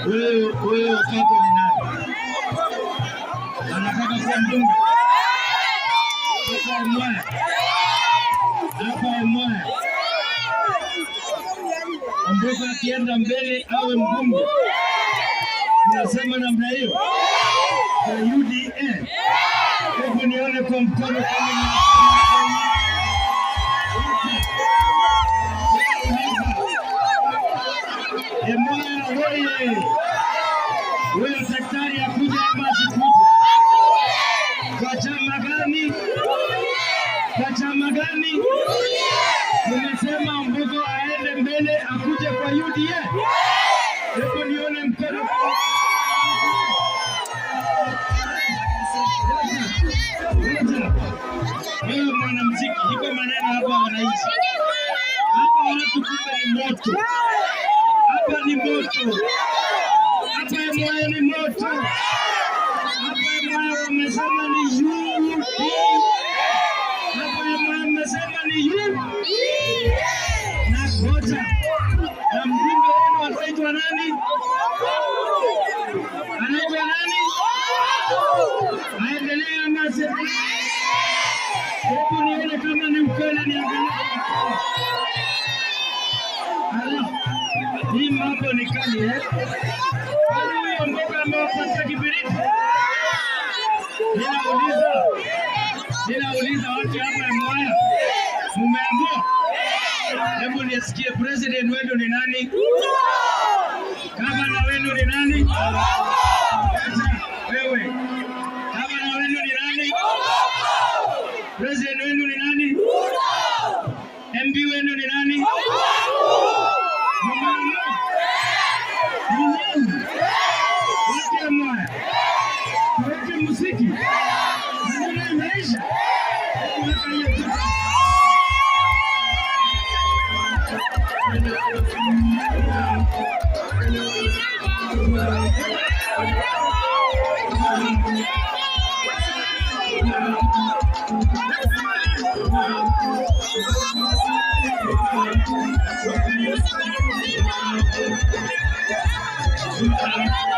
Wewe wakati ni nani? Anataka kuwa mbunge? Hapa Mwea. Mboga akienda mbele awe mbunge. Nasema namna hiyo. Kwa UDA. Hebu nione kwa mkono kama Mwea oye! Wewe daktari akuja ama asikuje? Kwa chama gani? Kwa chama gani? Tumesema Mbogo aende mbele akuje kwa UDA. Hebu nione mkono. Wewe mwanamuziki, iko maneno hapa wanaishi. Hapa wanatukupa ni moto. Hapa ni moto. Hapa Mwea ni moto. Hapa Mwea wamesema ni UDA. Hapa Mwea wamesema ni UDA. Na ngoja. Na mbunge wenu anaitwa nani? Anaitwa nani? Aendelee ama asiendelee? Hebu nione kama ni ukweli niangalie. Hii mambo ni kali eh? Kwani huyo Mbogo amewapata kibiriti? Ninauliza watu hapa Mwea. Mumeamua? Hebu nisikie, president wenu ni nani? Gavana wenu ni nani? Wewe. Gavana wenu ni nani? President wenu ni nani? MB wenu ni nani? Wote Mwea. Wote muziki. Maisha. Thank you.